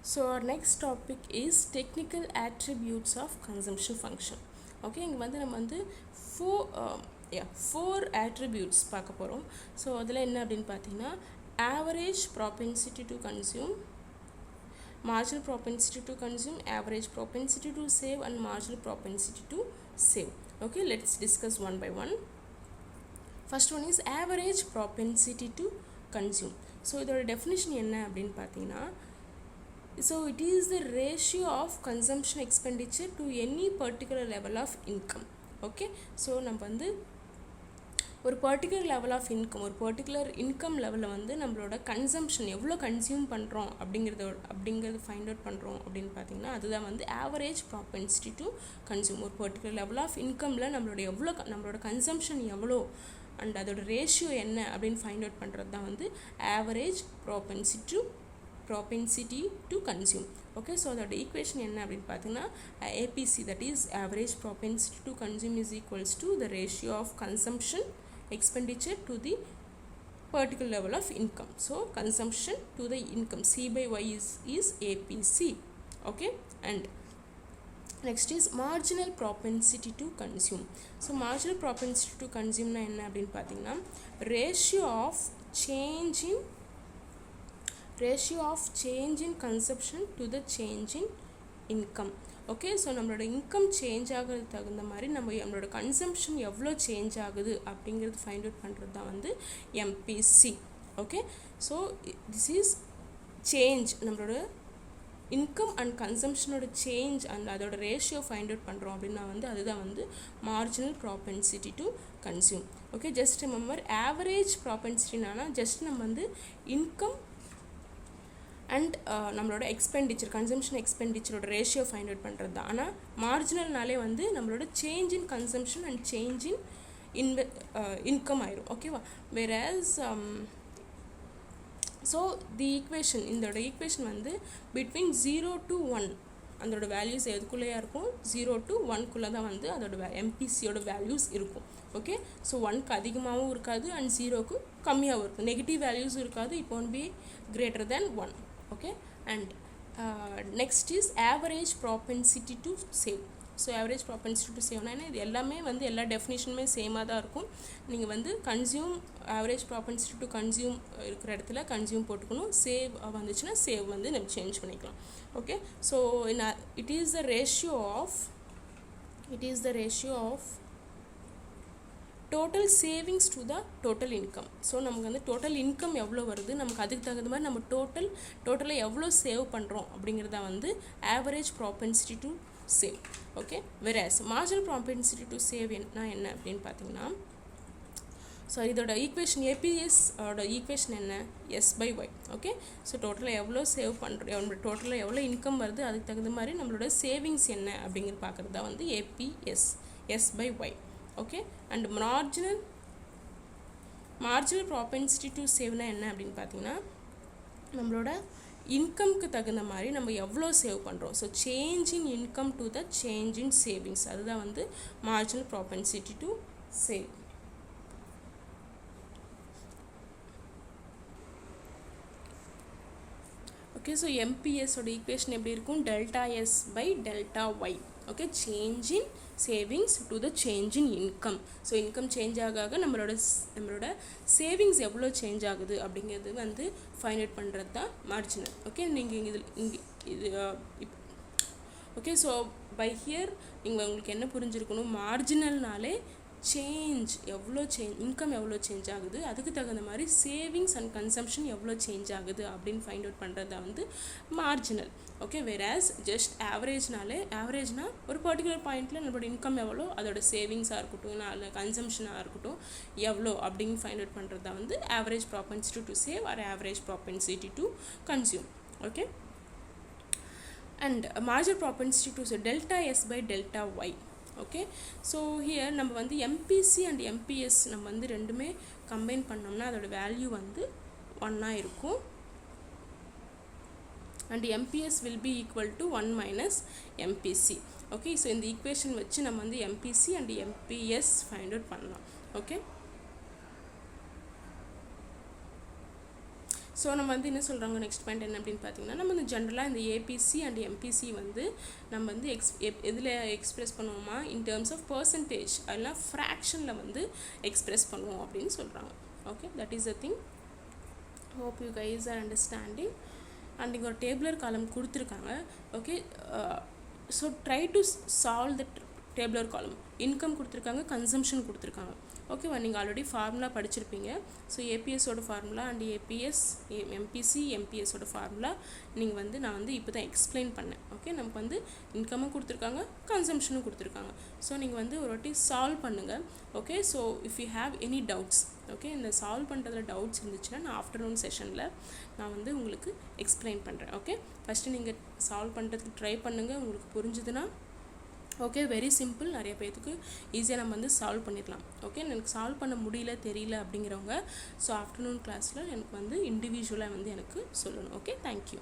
So our next topic is technical attributes of consumption function. Okay, இங்கே வந்து நம்ம வந்து four attributes பார்க்க போகிறோம். ஸோ அதில் என்ன அப்படின்னு பார்த்தீங்கன்னா average propensity to consume, marginal propensity to consume, average propensity to save and marginal propensity to save. Okay, let's discuss one by one. First one is average propensity to consume. So இதோட definition என்ன அப்படின்னு பார்த்தீங்கன்னா, so it is the ratio of consumption expenditure to any particular level of income. Okay, so நம்ம வந்து ஒரு particular level of income, ஒரு particular income லெவலில் வந்து நம்மளோட கன்சம்ஷன் எவ்வளோ கன்சியூம் பண்ணுறோம் அப்படிங்கிறது ஃபைண்ட் அவுட் பண்ணுறோம் அப்படின்னு பார்த்தீங்கன்னா அதுதான் வந்து ஆவரேஜ் ப்ராபென்சிட்டி டு கன்சியூம். ஒரு பர்டிகுலர் லெவல் ஆஃப் இன்கமில் நம்மளோட கன்சம்ஷன் எவ்வளோ அண்ட் அதோட ரேஷியோ என்ன அப்படின்னு ஃபைண்ட் அவுட் பண்ணுறது தான் வந்து average propensity to consume. Okay, so the equation என்ன அப்படின்னு பார்த்தீங்கன்னா APC, that is average propensity to consume, is equals to the ratio of consumption expenditure to the particular level of income. So consumption to the income, C by Y is APC. Okay, and next is marginal propensity to consume. So marginal propensity to consume na enna அப்படினு பார்த்தீங்கன்னா ratio of change in consumption to the change in income. Okay, so நம்மளோட income change ஆகிறது தகுந்த மாதிரி நம்மளோட consumption எவ்வளோ change ஆகுது அப்படிங்கிறது ஃபைண்ட் அவுட் பண்ணுறது தான் வந்து MPC. Okay, so this is change, நம்மளோட இன்கம் அண்ட் கன்சம்ஷனோட சேஞ்ச் அண்ட் அதோட ரேஷியோ ஃபைண்ட் அவுட் பண்ணுறோம் அப்படின்னா வந்து அதுதான் வந்து marginal propensity to consume. Okay, just remember average ப்ராபென்சிட்டினா ஜஸ்ட் நம்ம வந்து இன்கம் அண்ட் நம்மளோட கன்சம்ஷன் எக்ஸ்பெண்டிச்சரோட ரேஷியோ ஃபைண்ட் அவுட் பண்ணுறது தான். ஆனால் மார்ஜினல்னாலே வந்து நம்மளோட change in consumption and change in income ஆயிரும். ஓகேவா, வேறஸ் ஸோ இதோட ஈக்குவேஷன் வந்து பிட்வீன் 0 to 1 அதோட வேல்யூஸ் எதுக்குள்ளேயா இருக்கும், 0 to 1 தான் வந்து அதோட MPCயோட வேல்யூஸ் இருக்கும். ஓகே, ஸோ 1க்கு அதிகமாகவும் இருக்காது அண்ட் 0க்கு கம்மியாகவும் இருக்கும், நெகட்டிவ் வேல்யூஸும் இருக்காது. இப்போ one be greater than 1. Okay, and next is average propensity to save. So average propensity to சேவ்னா இது எல்லாமே வந்து எல்லா டெஃபினிஷனுமே சேமாக தான் இருக்கும். நீங்கள் வந்து consume average propensity to consume இருக்கிற இடத்துல கன்சியூம் போட்டுக்கணும், சேவ் வந்துச்சுன்னா சேவ் வந்து நம்ம சேஞ்ச் பண்ணிக்கலாம். Okay, so it is the ratio of total savings to the total income. So நமக்கு வந்து டோட்டல் இன்கம் எவ்வளோ வருது, நமக்கு அதுக்கு தகுந்த மாதிரி நம்ம டோட்டலாக எவ்வளோ சேவ் பண்ணுறோம் அப்படிங்கிறத வந்து average propensity to save. Okay, whereas marginal propensity to save என்ன அப்படின்னு பார்த்தீங்கன்னா, ஸோ இதோட ஈக்குவேஷன் APSோட ஈக்குவேஷன் என்ன, S/Y. ஓகே, ஸோ டோட்டலாக எவ்வளோ சேவ் பண்ணுறோம், டோட்டலாக எவ்வளோ இன்கம் வருது அதுக்கு தகுந்த மாதிரி நம்மளோட சேவிங்ஸ் என்ன அப்படிங்கிறது பார்க்குறது தான் வந்து APS, S/Y. Okay, and marginal propensity to சேவ்னா என்ன அப்படின்னு பார்த்தீங்கன்னா நம்மளோட இன்கம்க்கு தகுந்த மாதிரி நம்ம எவ்வளோ சேவ் பண்ணுறோம். So change in income to the change in savings, அதுதான் வந்து marginal propensity to save. Okay, so MPSோட ஈக்குவேஷன் எப்படி இருக்கும், ΔS/ΔY. Okay, change in savings to the change in income. So income change ஆக நம்மளோட சேவிங்ஸ் எவ்வளோ change ஆகுது அப்படிங்கிறது வந்து ஃபைண்ட் அவுட் பண்ணுறது தான் மார்ஜினல். ஓகே, நீங்கள் ஓகே, ஸோ பை ஹியர் உங்களுக்கு என்ன புரிஞ்சிருக்கணும், மார்ஜினல்னாலே இன்கம் எவ்வளோ சேஞ்ச் ஆகுது, அதுக்கு தகுந்த மாதிரி சேவிங்ஸ் அண்ட் கன்சம்ஷன் எவ்வளோ சேஞ்ச் ஆகுது அப்படின்னு ஃபைண்ட் அவுட் பண்ணுறது தான் வந்து மார்ஜினல். ஓகே, வேறாஸ் ஜஸ்ட் ஆவரேஜ்னா ஒரு பர்டிகுலர் பாயிண்டில் நம்மளோட இன்கம் எவ்வளோ, அதோட சேவிங்ஸாக இருக்கட்டும் இல்லை கன்சம்ஷனாக இருக்கட்டும் எவ்வளோ அப்படின்னு ஃபைண்ட் அவுட் பண்ணுறது தான் வந்து average propensity to save or average propensity to consume. Okay, and marginal propensity to ΔS/ΔY. Okay, so here நம்ம வந்து MPC அண்ட் MPS நம்ம வந்து ரெண்டுமே கம்பைன் பண்ணோம்னா அதோட வேல்யூ வந்து 1 இருக்கும் and MPS will be equal to 1 minus MPC. Okay, so இந்த ஈக்குவேஷன் வச்சு நம்ம வந்து MPC and MPS find out பண்ணலாம். ஓகே, ஸோ நம்ம வந்து என்ன சொல்கிறாங்க நெக்ஸ்ட் பாயிண்ட் என்ன அப்படின்னு பார்த்தீங்கன்னா, நம்ம வந்து ஜென்ரலாக இந்த ஏபிசி அண்ட் எம்பிசி வந்து நம்ம வந்து எதில் எக்ஸ்பிரஸ் பண்ணுவோமா, இன் டேர்ம்ஸ் ஆஃப் பர்சன்டேஜ் அதெல்லாம் ஃப்ராக்ஷனில் வந்து எக்ஸ்பிரஸ் பண்ணுவோம் அப்படின்னு சொல்கிறாங்க. Okay, that is the thing. Hope you guys are understanding. And இங்கே ஒரு டேபிளர் காலம் கொடுத்துருக்காங்க. Okay, so try to solve the tabular column. Income கொடுத்துருக்காங்க, கன்சம்ஷன் கொடுத்துருக்காங்க. ஓகேவா, நீங்கள் ஆல்ரெடி ஃபார்முலா படிச்சிருப்பீங்க. ஸோ ஏபிஎஸோட ஃபார்முலா அண்ட் ஏபிஎஸ் எம்பிசி எம்பிஎஸோட ஃபார்முலா நீங்கள் வந்து நான் வந்து இப்போ தான் எக்ஸ்பிளைன் பண்ணேன். ஓகே, நமக்கு வந்து இன்கமும் கொடுத்துருக்காங்க, கன்சம்ஷனும் கொடுத்துருக்காங்க. ஸோ நீங்கள் வந்து ஒரு வாட்டி சால்வ் பண்ணுங்கள். Okay, so if you have any doubts, okay, இந்த சால்வ் பண்ணுறதுல டவுட்ஸ் இருந்துச்சுன்னா நான் ஆஃப்டர்நூன் செஷனில் நான் வந்து உங்களுக்கு எக்ஸ்பிளைன் பண்ணுறேன். ஓகே, ஃபஸ்ட்டு நீங்கள் சால்வ் பண்ணுறதுக்கு ட்ரை பண்ணுங்கள். உங்களுக்கு புரிஞ்சுதுன்னா ஓகே, வெரி சிம்பிள், நிறைய பேர்த்துக்கு ஈஸியாக நம்ம வந்து சால்வ் பண்ணிடலாம். ஓகே, எனக்கு சால்வ் பண்ண முடியல தெரியல அப்படிங்கிறவங்க ஸோ ஆஃப்டர்நூன் கிளாஸில் எனக்கு வந்து இண்டிவிஜுவலாக வந்து எனக்கு சொல்லணும். Okay, thank you.